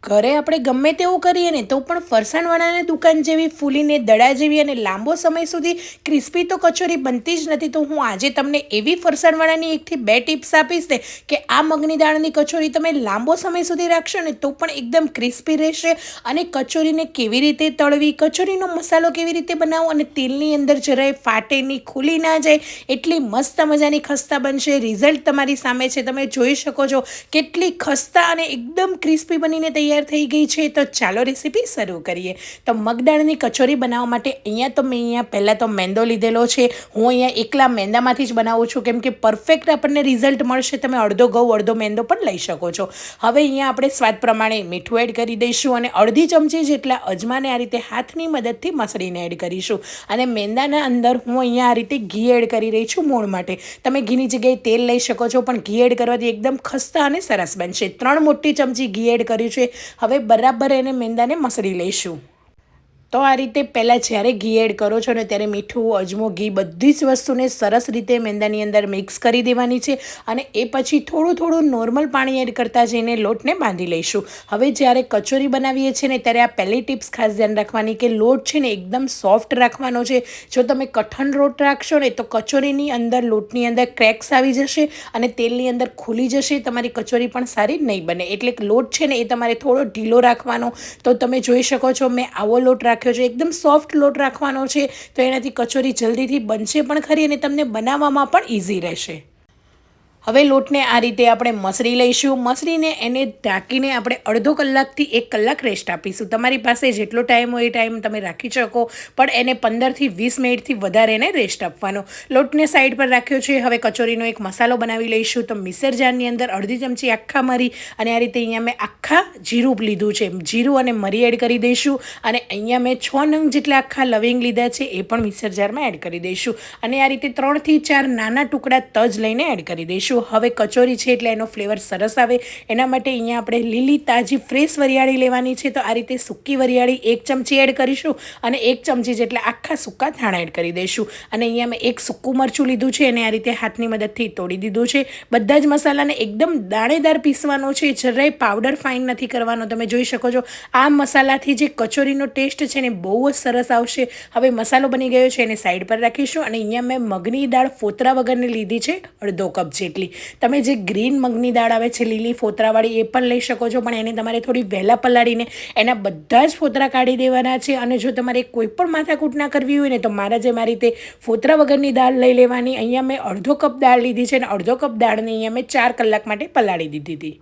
ઘરે આપણે ગમે તેવું કરીએ ને તો પણ ફરસાણવાળાની દુકાન જેવી ફૂલીને દડા જેવી અને લાંબો સમય સુધી ક્રિસ્પી તો કચોરી બનતી જ નથી. તો હું આજે તમને એવી ફરસાણવાળાની 1 થી 2 ટિપ્સ આપીશ ને કે આ મગની દાળની કચોરી તમે લાંબો સમય સુધી રાખશો ને તો પણ એકદમ ક્રિસ્પી રહેશે. અને કચોરીને કેવી રીતે તળવી, કચોરીનો મસાલો કેવી રીતે બનાવવો અને તેલની અંદર જરાય ફાટે નહીં, ખુલી ના જાય એટલી મસ્ત મજાની ખસ્તા બનશે. રિઝલ્ટ તમારી સામે છે, તમે જોઈ શકો છો કેટલી ખસ્તા અને એકદમ ક્રિસ્પી બનીને તૈયાર થઈ ગઈ છે. તો ચાલો રેસીપી શરૂ કરીએ. તો મગદાળની કચોરી બનાવવા માટે અહીંયા પહેલાં તો મેંદો લીધેલો છે. હું અહીંયા એકલા મેંદામાંથી જ બનાવું છું કેમ કે પરફેક્ટ આપણને રિઝલ્ટ મળશે. તમે અડધો ઘઉં અડધો મેંદો પણ લઈ શકો છો. હવે અહીંયા આપણે સ્વાદ પ્રમાણે મીઠું એડ કરી દઈશું અને અડધી ચમચી જેટલા અજમાને આ રીતે હાથની મદદથી મસળીને એડ કરીશું. અને મેંદાના અંદર હું અહીંયા આ રીતે ઘી એડ કરી રહી છું મોણ માટે. તમે ઘીની જગ્યાએ તેલ લઈ શકો છો પણ ઘી એડ કરવાથી એકદમ ખસ્તા અને સરસ બનશે. 3 મોટી ચમચી ઘી એડ કર્યું છે. હવે બરાબર એને મેંદાને મસળી લઈશું. તો આ રીતે પહેલાં જ્યારે ઘી એડ કરો છો ને ત્યારે મીઠું, અજમો, ઘી બધી જ વસ્તુને સરસ રીતે મેંદાની અંદર મિક્સ કરી દેવાની છે. અને એ પછી થોડું નોર્મલ પાણી એડ કરતા જઈને લોટને બાંધી લઈશું. હવે જ્યારે કચોરી બનાવીએ છીએ ને ત્યારે આ પહેલી ટિપ્સ ખાસ ધ્યાન રાખવાની કે લોટ છે ને એકદમ સોફ્ટ રાખવાનો છે. જો તમે કઠણ લોટ રાખશો ને તો કચોરીની અંદર લોટની અંદર ક્રેક્સ આવી જશે અને તેલની અંદર ખુલી જશે. તમારી કચોરી પણ સારી નહીં બને. એટલે લોટ છે ને એ તમારે થોડો ઢીલો રાખવાનો. તો તમે જોઈ શકો છો મેં આવો લોટ રાખ્યો છે. એકદમ સોફ્ટ લોટ રાખવાનો છે. તો એનાથી કચોરી જલ્દીથી બનશે પણ ખરી અને તમને બનાવવામાં પણ ઇઝી રહેશે. હવે લોટને આ રીતે આપણે મસળી લઈશું. મસળીને એને ઢાંકીને આપણે અડધો કલાકથી 1 કલાક રેસ્ટ આપીશું. તમારી પાસે જેટલો ટાઈમ હોય એ ટાઈમ તમે રાખી શકો પણ એને 15થી 20 મિનિટથી વધારે એને રેસ્ટ આપવાનો. લોટને સાઈડ પર રાખ્યો છે. હવે કચોરીનો એક મસાલો બનાવી લઈશું. તો મિક્સર જારની અંદર અડધી ચમચી આખા મરી અને આ રીતે અહીંયા મેં આખા જીરું લીધું છે. જીરું અને મરી એડ કરી દઈશું. અને અહીંયા મેં 6 નંગ જેટલા આખા લવિંગ લીધા છે એ પણ મિક્સર જારમાં એડ કરી દઈશું. અને આ રીતે 3 થી 4 નાના ટુકડા તજ લઈને એડ કરી દઈશું. હવે કચોરી છે એટલે એનો ફ્લેવર સરસ આવે એના માટે અહીંયા આપણે લીલી તાજી ફ્રેશ વરિયાળી લેવાની છે. તો આ રીતે સૂકી વરિયાળી 1 ચમચી એડ કરીશું અને 1 ચમચી જેટલા આખા સૂકા ધાણા એડ કરી દઈશું. અને અહીંયા મેં 1 સૂકું મરચું લીધું છે અને આ રીતે હાથની મદદથી તોડી દીધું છે. બધા જ મસાલાને એકદમ દાણેદાર પીસવાનો છે, જરાય પાવડર ફાઇન નથી કરવાનો. તમે જોઈ શકો છો આ મસાલાથી જે કચોરીનો ટેસ્ટ છે ને બહુ જ સરસ આવશે. હવે મસાલો બની ગયો છે એને સાઈડ પર રાખીશું. અને અહીંયા મેં મગની દાળ ફોતરા વગરની લીધી છે અડધો કપ જેટલી. તમે જે ગ્રીન મગની દાળ આવે છે લીલી ફોતરાવાળી એ પણ લઈ શકો છો પણ એને તમારે થોડી વહેલા પલાળીને એના બધા જ ફોતરા કાઢી દેવાના છે. અને જો તમારે કોઈ પણ માથાકૂટ ના કરવી હોય ને તો મારા જેમ આ રીતે ફોતરા વગરની દાળ લઈ લેવાની. અહીંયા મેં અડધો કપ દાળ લીધી છે અને અડધો કપ દાળને અહીંયા મેં 4 કલાક માટે પલાળી દીધી હતી.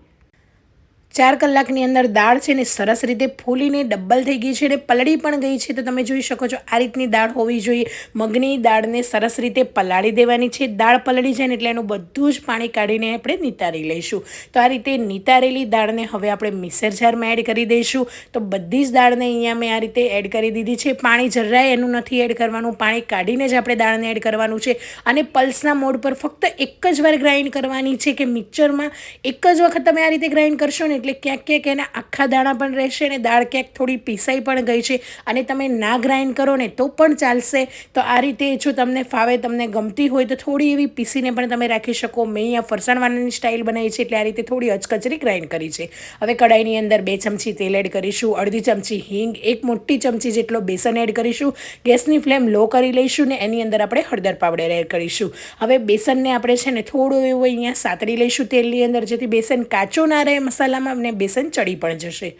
4 કલાકની અંદર દાળ છે ને સરસ રીતે ફૂલીને ડબ્બલ થઈ ગઈ છે અને પલળી પણ ગઈ છે. તો તમે જોઈ શકો છો આ રીતની દાળ હોવી જોઈએ. મગની દાળને સરસ રીતે પલાળી દેવાની છે. દાળ પલળી જાય ને એટલે એનું બધું જ પાણી કાઢીને આપણે નિતારી લઈશું. તો આ રીતે નિતારેલી દાળને હવે આપણે મિક્સર જારમાં એડ કરી દઈશું. તો બધી જ દાળને અહીંયા મેં આ રીતે એડ કરી દીધી છે. પાણી જરાય એનું નથી એડ કરવાનું. પાણી કાઢીને જ આપણે દાળને એડ કરવાનું છે. અને પલ્સના મોડ પર ફક્ત એક જ વાર ગ્રાઇન્ડ કરવાની છે કે મિક્સરમાં એક જ વખત તમે આ રીતે ગ્રાઇન્ડ કરશો ને એટલે ક્યાંક એના આખા દાણા પણ રહેશે અને દાળ ક્યાંક થોડી પીસાઈ પણ ગઈ છે. અને તમે ના ગ્રાઇન્ડ કરો ને તો પણ ચાલશે. તો આ રીતે જો તમને ફાવે, તમને ગમતી હોય તો થોડી એવી પીસીને પણ તમે રાખી શકો. મેં અહીંયા ફરસાણવાળાની સ્ટાઇલ બનાવી છે એટલે આ રીતે થોડી અચકચરી ગ્રાઇન્ડ કરી છે. હવે કડાઈની અંદર 2 ચમચી તેલ એડ કરીશું, અડધી ચમચી હિંગ, 1 મોટી ચમચી જેટલો બેસન એડ કરીશું. ગેસની ફ્લેમ લો કરી લઈશું ને એની અંદર આપણે હળદર પાવડર એડ કરીશું. હવે બેસનને આપણે છે ને થોડું એવું અહીંયા સાતળી લઈશું તેલની અંદર જેથી બેસન કાચું ના રહે મસાલામાં અને બેસન ચડી પણ જશે.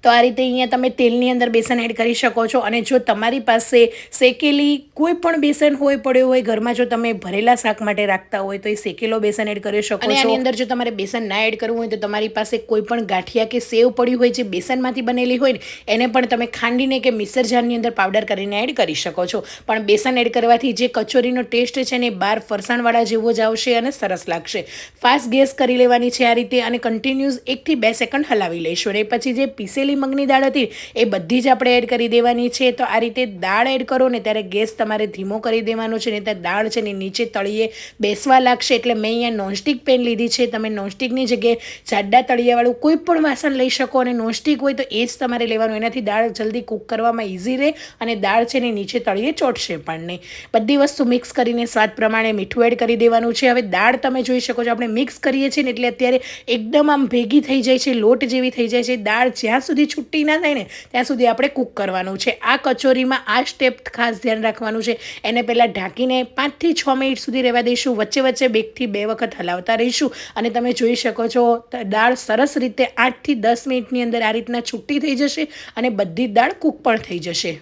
તો આ રીતે અહીંયા તમે તેલની અંદર બેસન એડ કરી શકો છો. અને જો તમારી પાસે શેકેલી કોઈ પણ બેસન હોય પડ્યો હોય ઘરમાં, જો તમે ભરેલા શાક માટે રાખતા હોય તો એ શેકેલો બેસન એડ કરી શકો છો. અને આની અંદર જો તમારે બેસન ના એડ કરવું હોય તો તમારી પાસે કોઈ પણ ગાંઠિયા કે સેવ પડી હોય જે બેસનમાંથી બનેલી હોય ને એને પણ તમે ખાંડીને કે મિક્સર જારની અંદર પાવડર કરીને એડ કરી શકો છો. પણ બેસન એડ કરવાથી જે કચોરીનો ટેસ્ટ છે ને બહાર ફરસાણવાળા જેવો જ આવશે અને સરસ લાગશે. ફાસ્ટ ગેસ કરી લેવાની છે આ રીતે અને કન્ટિન્યુઅસ 1 થી 2 સેકન્ડ હલાવી લઈશું. અને પછી જે પીસેલી તળેલી મગની દાળ હતી એ બધી જ આપણે એડ કરી દેવાની છે. તો આ રીતે દાળ એડ કરો ને ત્યારે ગેસ તમારે ધીમો કરી દેવાનો છે, ને ત્યાં દાળ છે ને નીચે તળીએ બેસવા લાગશે. એટલે મેં અહીંયા નોનસ્ટિક પેન લીધી છે. તમે નોનસ્ટિકની જગ્યાએ જાડા તળિયાવાળું કોઈ પણ વાસણ લઈ શકો, અને નોનસ્ટિક હોય તો એ જ તમારે લેવાનું. એનાથી દાળ જલ્દી કૂક કરવામાં ઇઝી રહે અને દાળ છે ને નીચે તળીએ ચોટશે પણ નહીં. બધી વસ્તુ મિક્સ કરીને સ્વાદ પ્રમાણે મીઠું એડ કરી દેવાનું છે. હવે દાળ તમે જોઈ શકો છો આપણે મિક્સ કરીએ છીએ ને એટલે અત્યારે એકદમ આમ ભેગી થઈ જાય છે, લોટ જેવી થઈ જાય છે. દાળ જ્યાં સુધી છૂટી ના થાય ને ત્યાં સુધી આપણે કૂક કરવાનું છે. આ કચોરીમાં આ સ્ટેપ ખાસ ધ્યાન રાખવાનું છે. એને પહેલાં ઢાંકીને 5 થી 6 મિનિટ સુધી રહેવા દઈશું. વચ્ચે વચ્ચે 2 થી 2 વખત હલાવતા રહીશું અને તમે જોઈ શકો છો દાળ સરસ રીતે 8 થી 10 મિનિટની અંદર આ રીતના છૂટી થઈ જશે અને બધી દાળ કૂક પણ થઈ જશે.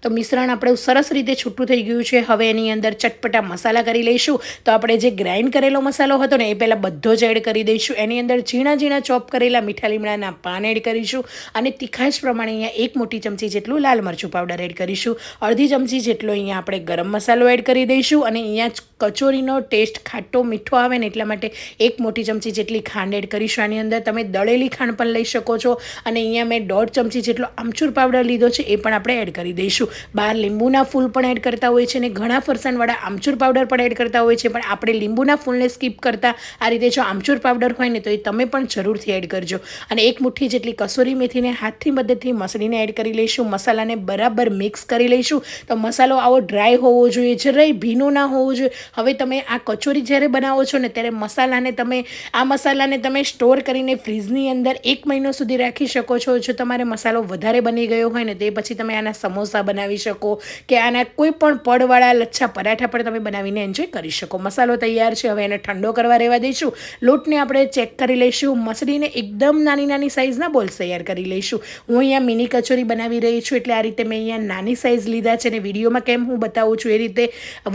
તો મિશ્રણ આપણે સરસ રીતે છૂટું થઈ ગયું છે. હવે એની અંદર ચટપટા મસાલા કરી લઈશું. તો આપણે જે ગ્રાઇન્ડ કરેલો મસાલો હતો ને એ પહેલાં બધો જ એડ કરી દઈશું. એની અંદર ઝીણા ઝીણા ચોપ કરેલા મીઠા લીમડાના પાન એડ કરીશું અને તીખાશ પ્રમાણે અહીંયા 1 મોટી ચમચી જેટલું લાલ મરચું પાવડર એડ કરીશું. અડધી ચમચી જેટલો અહીંયા આપણે ગરમ મસાલો એડ કરી દઈશું અને અહીંયા કચોરીનો ટેસ્ટ ખાટો મીઠો આવે ને એટલા માટે 1 મોટી ચમચી જેટલી ખાંડ એડ કરીશું. આની અંદર તમે દળેલી ખાંડ પણ લઈ શકો છો અને અહીંયા મેં 1.5 ચમચી જેટલો આમચૂર પાવડર લીધો છે, એ પણ આપણે એડ કરી દઈશું. બહાર લીંબુના ફૂલ પણ એડ કરતા હોય છે અને ઘણા ફરસાણવાળા આમચૂર પાવડર પણ એડ કરતા હોય છે, પણ આપણે લીંબુના ફૂલને સ્કીપ કરતા આ રીતે જો આમચૂર પાવડર હોય ને તો એ તમે પણ જરૂરથી એડ કરજો. અને 1 મુઠ્ઠી જેટલી કસૂરી મેથીને હાથની મદદથી મસળીને એડ કરી લઈશું. મસાલાને બરાબર મિક્સ કરી લઈશું. તો મસાલો આવો ડ્રાય હોવો જોઈએ, જરાય ભીનો ના હોવો જોઈએ. હવે તમે આ કચોરી જ્યારે બનાવો છો ને ત્યારે મસાલાને તમે સ્ટોર કરીને ફ્રીજની અંદર 1 મહિનો સુધી રાખી શકો છો. જો તમારે મસાલો વધારે બની ગયો હોય ને તે પછી તમે આના સમોસા બનાવી શકો કે આના કોઈ પણ પડવાળા લચ્છા પરાઠા પણ તમે બનાવીને એન્જોય કરી શકો. મસાલો તૈયાર છે. હવે એને ઠંડો કરવા રહેવા દઈશું. લોટને આપણે ચેક કરી લઈશું. મસળીને એકદમ નાની નાની સાઇઝના બોલ્સ તૈયાર કરી લઈશું. હું અહીંયા મિની કચોરી બનાવી રહી છું એટલે આ રીતે મેં અહીંયા નાની સાઇઝ લીધા છે અને વિડીયોમાં કેમ હું બતાવું છું એ રીતે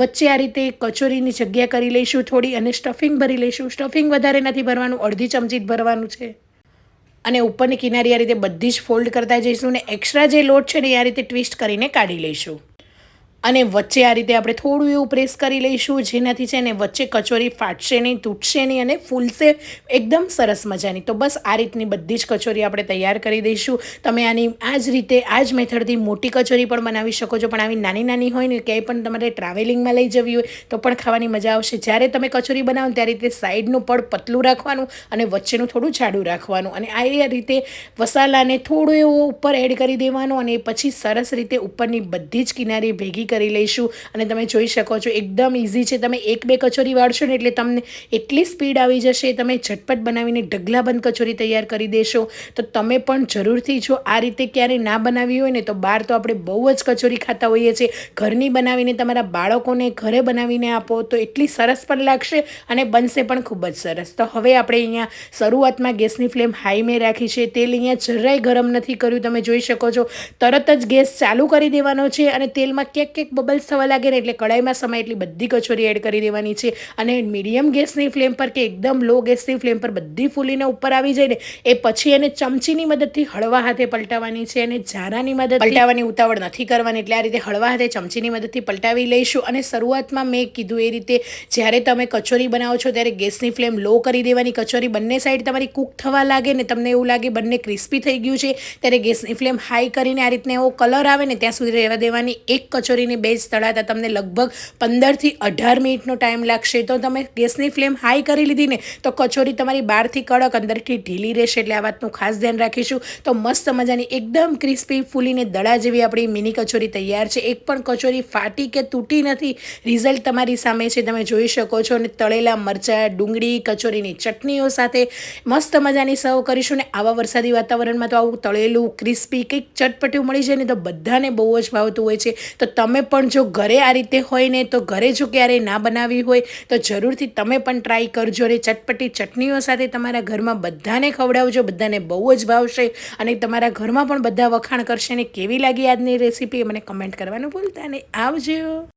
વચ્ચે આ રીતે કચોરીની જગ્યા કરી લઈશું થોડી અને સ્ટફિંગ ભરી લઈશું. સ્ટફિંગ વધારે નથી ભરવાનું, અડધી ચમચી જ ભરવાનું છે. અને ઉપરની કિનારી આ રીતે બધી જ ફોલ્ડ કરતા જઈશું ને એક્સ્ટ્રા જે લોટ છે ને એ આ રીતે ટ્વિસ્ટ કરીને કાઢી લઈશું. અને વચ્ચે આ રીતે આપણે થોડું એવું પ્રેસ કરી લઈશું જેનાથી છે ને વચ્ચે કચોરી ફાટશે નહીં, તૂટશે નહીં અને ફૂલશે એકદમ સરસ મજાની. તો બસ આ રીતની બધી જ કચોરી આપણે તૈયાર કરી દઈશું. તમે આની આ જ રીતે આ જ મેથડથી મોટી કચોરી પણ બનાવી શકો છો, પણ આવી નાની નાની હોય ને ક્યાંય પણ તમારે ટ્રાવેલિંગમાં લઈ જવી હોય તો પણ ખાવાની મજા આવશે. જ્યારે તમે કચોરી બનાવો ત્યારે રીતે સાઈડનું પડ પતલું રાખવાનું અને વચ્ચેનું થોડું જાડું રાખવાનું અને આ રીતે મસાલાને થોડું એવું ઉપર એડ કરી દેવાનું અને પછી સરસ રીતે ઉપરની બધી જ કિનારી ભેગી કરી લઈશું. અને તમે જોઈ શકો છો એકદમ ઇઝી છે. તમે 1-2 કચોરી વાળશો ને એટલે તમને એટલી સ્પીડ આવી જશે, તમે ઝટપટ બનાવીને ઢગલાબંધ કચોરી તૈયાર કરી દેશો. તો તમે પણ જરૂરથી જો આ રીતે ક્યારેય ના બનાવી હોય ને તો બહાર તો આપણે બહુ જ કચોરી ખાતા હોઈએ છીએ, ઘરની બનાવીને તમારા બાળકોને ઘરે બનાવીને આપો તો એટલી સરસ પણ લાગશે અને બનશે પણ ખૂબ જ સરસ. તો હવે આપણે અહીંયા શરૂઆતમાં ગેસની ફ્લેમ હાઈ મેં રાખી છે. તેલ અહીંયા જરાય ગરમ નથી કર્યું, તમે જોઈ શકો છો. તરત જ ગેસ ચાલુ કરી દેવાનો છે અને તેલમાં ક્યાંક બબલ્સ થવા લાગે ને એટલે કડાઈમાં સમય એટલી બધી કચોરી એડ કરી દેવાની છે. અને મીડિયમ ગેસની ફ્લેમ પર કે એકદમ લો ગેસની ફ્લેમ પર બધી ફૂલીને ઉપર આવી જાય ને એ પછી એને ચમચીની મદદથી હળવા હાથે પલટાવવાની છે અને ઝારાની મદદ પલટાવવાની ઉતાવળ નથી કરવાની. એટલે આ રીતે હળવા હાથે ચમચીની મદદથી પલટાવી લઈશું. અને શરૂઆતમાં મેં કીધું એ રીતે જ્યારે તમે કચોરી બનાવો છો ત્યારે ગેસની ફ્લેમ લો કરી દેવાની. કચોરી બંને સાઈડ તમારી કૂક થવા લાગે ને તમને એવું લાગે બંને ક્રિસ્પી થઈ ગયું છે ત્યારે ગેસની ફ્લેમ હાઈ કરીને આ રીતના એવો કલર આવે ને ત્યાં સુધી રહેવા દેવાની. એક કચોરીને 2 જ તળાતા તમને લગભગ 15 થી 18 મિનિટનો ટાઈમ લાગશે. તો તમે ગેસની ફ્લેમ હાઈ કરી લીધી ને તો કચોરી તમારી બહારથી કડક અંદરથી ઢીલી રહેશે, એટલે આ વાતનું ખાસ ધ્યાન રાખીશું. તો મસ્ત મજાની એકદમ ક્રિસ્પી ફૂલીને દડા જેવી આપણી મિની કચોરી તૈયાર છે. એક પણ કચોરી ફાટી કે તૂટી નથી. રિઝલ્ટ તમારી સામે છે, તમે જોઈ શકો છો. અને તળેલા મરચાં, ડુંગળી, કચોરીની ચટણીઓ સાથે મસ્ત મજાની સર્વ કરીશું. ને આવા વરસાદી વાતાવરણમાં તો આવું તળેલું ક્રિસ્પી કંઈક ચટપટ્યું મળી જાય ને તો બધાને બહુ જ ભાવતું હોય છે. તો તમે પણ જો ઘરે આ રીતે હોય ને તો ઘરે જો ક્યારેય ના બનાવી હોય તો જરૂરથી તમે પણ ટ્રાય કરજો. અને ચટપટી ચટણીઓ સાથે તમારા ઘરમાં બધાને ખવડાવજો, બધાને બહુ જ ભાવશે અને તમારા ઘરમાં પણ બધા વખાણ કરશે. અને કેવી લાગી આજની રેસીપી મને કમેન્ટ કરવાનું ભૂલતા નહીં. આવજો.